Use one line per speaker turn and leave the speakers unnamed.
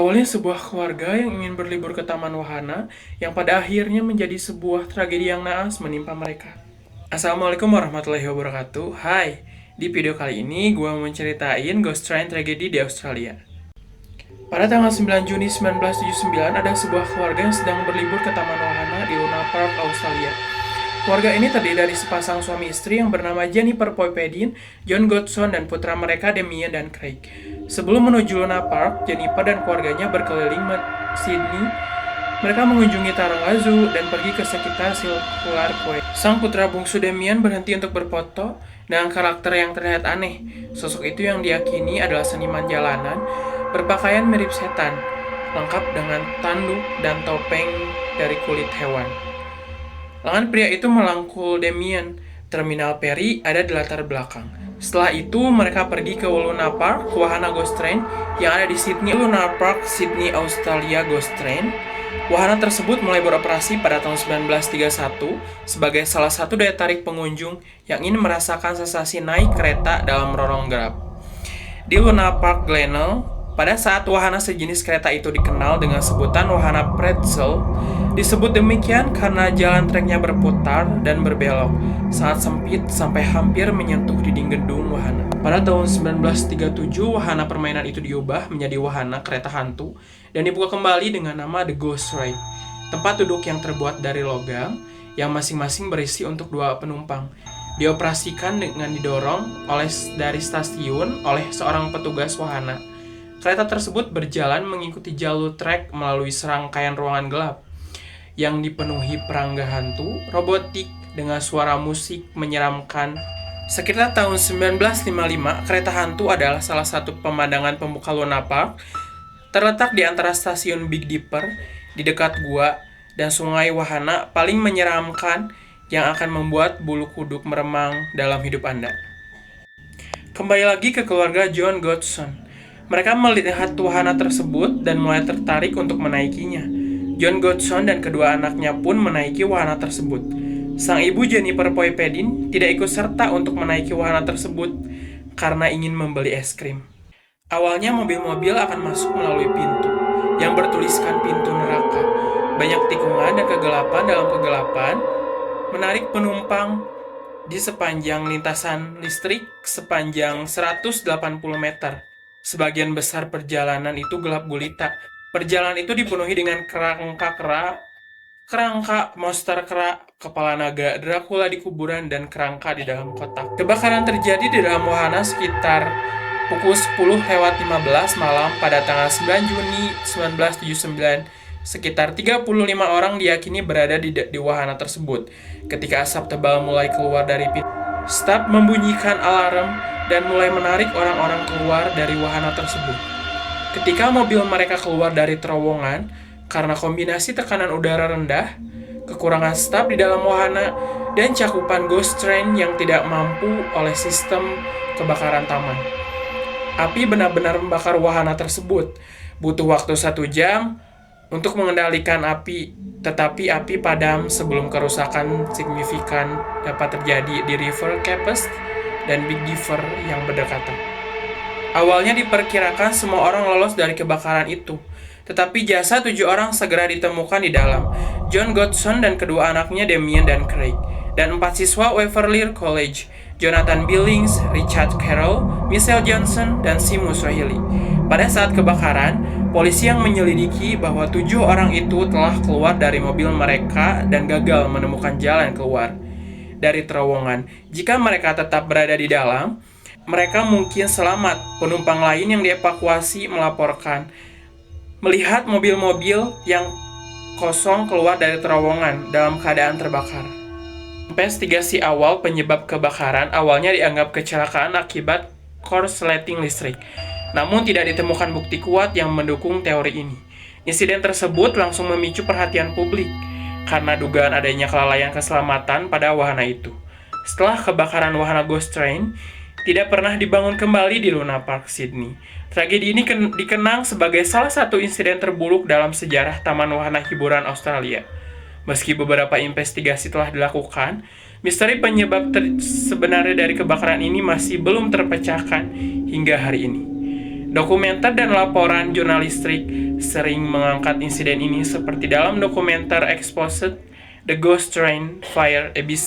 Awalnya sebuah keluarga yang ingin berlibur ke Taman Wahana, yang pada akhirnya menjadi sebuah tragedi yang naas menimpa mereka. Assalamualaikum warahmatullahi wabarakatuh. Hai, di video kali ini gue mau ceritain Ghost Train tragedi di Australia. Pada tanggal 9 Juni 1979, ada sebuah keluarga yang sedang berlibur ke Taman Wahana di Luna Park, Australia. Keluarga ini terdiri dari sepasang suami istri yang bernama Jennifer Poipedin, John Godson, dan putra mereka Damien dan Craig. Sebelum menuju Luna Park, Jennifer dan keluarganya berkeliling Sydney. Mereka mengunjungi Taronga Zoo dan pergi ke sekitar Circular Quay. Sang putra bungsu Damien berhenti untuk berfoto dengan karakter yang terlihat aneh. Sosok itu yang diyakini adalah seniman jalanan, berpakaian mirip setan, lengkap dengan tanduk dan topeng dari kulit hewan. Lengan pria itu melangkul Damien. Terminal Perry ada di latar belakang. Setelah itu, mereka pergi ke Luna Park, wahana Ghost Train yang ada di Sydney. Luna Park, Sydney, Australia Ghost Train. Wahana tersebut mulai beroperasi pada tahun 1931 sebagai salah satu daya tarik pengunjung yang ingin merasakan sensasi naik kereta dalam lorong gelap. Di Luna Park Glenelg, pada saat wahana sejenis kereta itu dikenal dengan sebutan wahana pretzel, disebut demikian karena jalan treknya berputar dan berbelok, sangat sempit sampai hampir menyentuh dinding gedung wahana. Pada tahun 1937, wahana permainan itu diubah menjadi wahana kereta hantu dan dibuka kembali dengan nama The Ghost Ride, tempat duduk yang terbuat dari logam yang masing-masing berisi untuk 2 penumpang. Dioperasikan dengan didorong dari stasiun oleh seorang petugas wahana. Kereta tersebut berjalan mengikuti jalur trek melalui serangkaian ruangan gelap yang dipenuhi perangga hantu, robotik, dengan suara musik menyeramkan. Sekitar tahun 1955, kereta hantu adalah salah satu pemandangan pembuka Luna Park. Terletak di antara stasiun Big Dipper, di dekat gua, dan sungai wahana paling menyeramkan yang akan membuat bulu kuduk meremang dalam hidup Anda. Kembali lagi ke keluarga John Godson. Mereka melihat wahana tersebut dan mulai tertarik untuk menaikinya. John Godson dan kedua anaknya pun menaiki wahana tersebut. Sang ibu Jennifer Poipedin tidak ikut serta untuk menaiki wahana tersebut karena ingin membeli es krim. Awalnya mobil-mobil akan masuk melalui pintu yang bertuliskan pintu neraka. Banyak tikungan dan kegelapan dalam kegelapan menarik penumpang di sepanjang lintasan listrik sepanjang 180 meter. Sebagian besar perjalanan itu gelap gulita. Perjalanan itu dipenuhi dengan kerangka monster kera, kepala naga, Dracula di kuburan, dan kerangka di dalam kotak. Kebakaran terjadi di dalam wahana sekitar pukul 10:15 malam pada tanggal 9 Juni 1979. Sekitar 35 orang diyakini berada di wahana tersebut. Ketika asap tebal mulai keluar dari pintu, staf membunyikan alarm dan mulai menarik orang-orang keluar dari wahana tersebut. Ketika mobil mereka keluar dari terowongan, karena kombinasi tekanan udara rendah, kekurangan staf di dalam wahana, dan cakupan Ghost Train yang tidak mampu oleh sistem kebakaran taman, api benar-benar membakar wahana tersebut. Butuh waktu 1 jam untuk mengendalikan api, tetapi api padam sebelum kerusakan signifikan dapat terjadi di River Capes dan Big Dipper yang berdekatan. Awalnya diperkirakan semua orang lolos dari kebakaran itu, tetapi jasad 7 orang segera ditemukan di dalam. John Godson dan kedua anaknya Damien dan Craig, dan 4 siswa Waverley College, Jonathan Billings, Richard Carroll, Michelle Johnson, dan Seamus Riley. Pada saat kebakaran, polisi yang menyelidiki bahwa 7 orang itu telah keluar dari mobil mereka dan gagal menemukan jalan keluar dari terowongan. Jika mereka tetap berada di dalam, mereka mungkin selamat. Penumpang lain yang dievakuasi melaporkan melihat mobil-mobil yang kosong keluar dari terowongan dalam keadaan terbakar. Investigasi awal penyebab kebakaran awalnya dianggap kecelakaan akibat korsleting listrik. Namun tidak ditemukan bukti kuat yang mendukung teori ini. Insiden tersebut langsung memicu perhatian publik karena dugaan adanya kelalaian keselamatan pada wahana itu. Setelah kebakaran wahana Ghost Train tidak pernah dibangun kembali di Luna Park, Sydney. Tragedi ini dikenang sebagai salah satu insiden terburuk dalam sejarah taman wahana hiburan Australia. Meski beberapa investigasi telah dilakukan, misteri penyebab sebenarnya dari kebakaran ini masih belum terpecahkan hingga hari ini. Dokumenter dan laporan jurnalistik sering mengangkat insiden ini seperti dalam dokumenter Exposed: The Ghost Train Fire Abyss